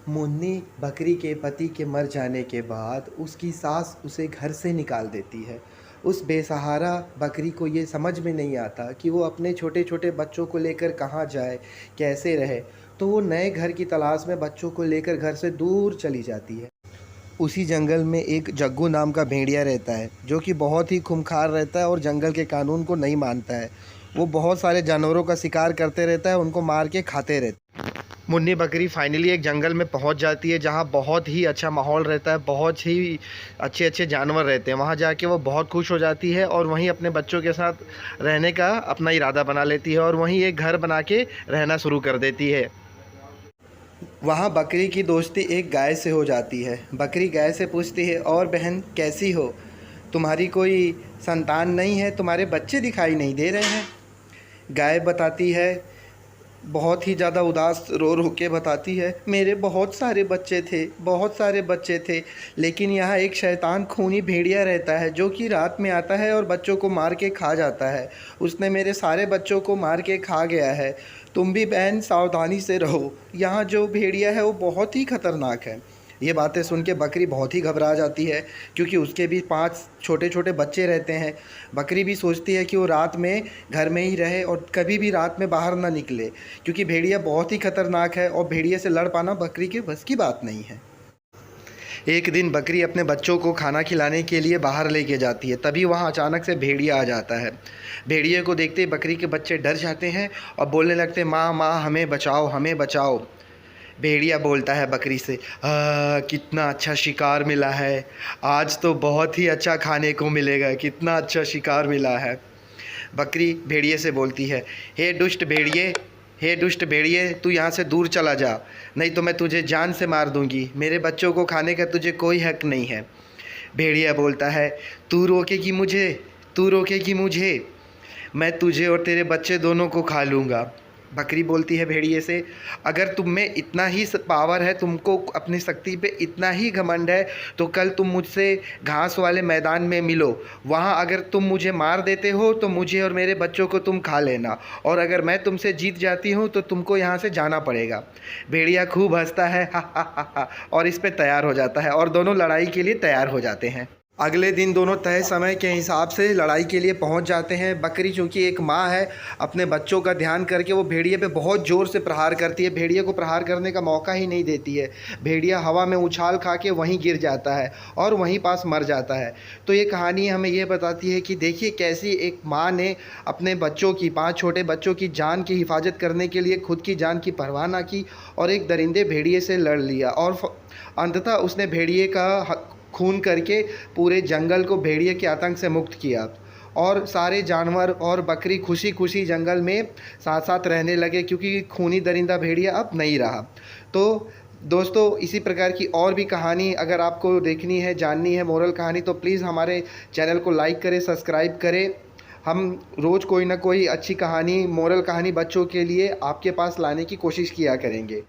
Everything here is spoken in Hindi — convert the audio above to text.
मुन्नी बकरी के पति के मर जाने के बाद उसकी सास उसे घर से निकाल देती है। उस बेसहारा बकरी को ये समझ में नहीं आता कि वो अपने छोटे छोटे बच्चों को लेकर कहाँ जाए, कैसे रहे। तो वो नए घर की तलाश में बच्चों को लेकर घर से दूर चली जाती है। उसी जंगल में एक जग्गू नाम का भेड़िया रहता है, जो कि बहुत ही खूंखार रहता है और जंगल के कानून को नहीं मानता है। वो बहुत सारे जानवरों का शिकार करते रहता है, उनको मार के खाते रहता है। मुन्नी बकरी फाइनली एक जंगल में पहुंच जाती है, जहां बहुत ही अच्छा माहौल रहता है, बहुत ही अच्छे अच्छे जानवर रहते हैं। वहां जाके वो बहुत खुश हो जाती है और वहीं अपने बच्चों के साथ रहने का अपना इरादा बना लेती है और वहीं एक घर बना के रहना शुरू कर देती है। वहाँ बकरी की दोस्ती एक गाय से हो जाती है। बकरी गाय से पूछती है, और बहन कैसी हो? तुम्हारी कोई संतान नहीं है, तुम्हारे बच्चे दिखाई नहीं दे रहे हैं। गाय बताती है, बहुत ही ज़्यादा उदास रो रो के बताती है, मेरे बहुत सारे बच्चे थे, बहुत सारे बच्चे थे, लेकिन यहाँ एक शैतान खूनी भेड़िया रहता है जो कि रात में आता है और बच्चों को मार के खा जाता है। उसने मेरे सारे बच्चों को मार के खा गया है। तुम भी बहन सावधानी से रहो, यहाँ जो भेड़िया है वो बहुत ही खतरनाक है। ये बातें सुन के बकरी बहुत ही घबरा जाती है, क्योंकि उसके भी 5 छोटे छोटे बच्चे रहते हैं। बकरी भी सोचती है कि वो रात में घर में ही रहे और कभी भी रात में बाहर ना निकले, क्योंकि भेड़िया बहुत ही खतरनाक है और भेड़िए से लड़ पाना बकरी के बस की बात नहीं है। एक दिन बकरी अपने बच्चों को खाना खिलाने के लिए बाहर लेके जाती है, तभी वहाँ अचानक से भेड़िया आ जाता है। भेड़िए को देखते ही बकरी के बच्चे डर जाते हैं और बोलने लगते हैं, माँ माँ हमें बचाओ, हमें बचाओ। भेड़िया बोलता है बकरी से, कितना अच्छा शिकार मिला है, आज तो बहुत ही अच्छा खाने को मिलेगा, कितना अच्छा शिकार मिला है। बकरी भेड़िए से बोलती है, हे दुष्ट भेड़िए, हे दुष्ट भेड़िए, तू यहाँ से दूर चला जा, नहीं तो मैं तुझे जान से मार दूंगी। मेरे बच्चों को खाने का तुझे कोई हक नहीं है। भेड़िया बोलता है, तू रोकेगी मुझे, तू रोकेगी मुझे, मैं तुझे और तेरे बच्चे दोनों को खा लूँगा। बकरी बोलती है भेड़िए से, अगर तुम में इतना ही पावर है, तुमको अपनी शक्ति पे इतना ही घमंड है, तो कल तुम मुझसे घास वाले मैदान में मिलो। वहाँ अगर तुम मुझे मार देते हो तो मुझे और मेरे बच्चों को तुम खा लेना, और अगर मैं तुमसे जीत जाती हूँ तो तुमको यहाँ से जाना पड़ेगा। भेड़िया खूब हंसता है, हा हा हा हा, और इस पे तैयार हो जाता है और दोनों लड़ाई के लिए तैयार हो जाते हैं। अगले दिन दोनों तय समय के हिसाब से लड़ाई के लिए पहुंच जाते हैं। बकरी चूंकि एक माँ है, अपने बच्चों का ध्यान करके वो भेड़िए पे बहुत ज़ोर से प्रहार करती है, भेड़िए को प्रहार करने का मौका ही नहीं देती है। भेड़िया हवा में उछाल खा के वहीं गिर जाता है और वहीं पास मर जाता है। तो ये कहानी हमें ये बताती है कि देखिए कैसी एक माँ ने अपने बच्चों की, 5 छोटे बच्चों की जान की हिफाजत करने के लिए खुद की जान की परवाह ना की और एक दरिंदे भेड़िए से लड़ लिया, और अंततः उसने भेड़िए का खून करके पूरे जंगल को भेड़िए के आतंक से मुक्त किया, और सारे जानवर और बकरी खुशी खुशी जंगल में साथ साथ रहने लगे, क्योंकि खूनी दरिंदा भेड़िया अब नहीं रहा। तो दोस्तों, इसी प्रकार की और भी कहानी अगर आपको देखनी है, जाननी है मोरल कहानी, तो प्लीज़ हमारे चैनल को लाइक करें, सब्सक्राइब करें। हम रोज़ कोई ना कोई अच्छी कहानी, मोरल कहानी बच्चों के लिए आपके पास लाने की कोशिश किया करेंगे।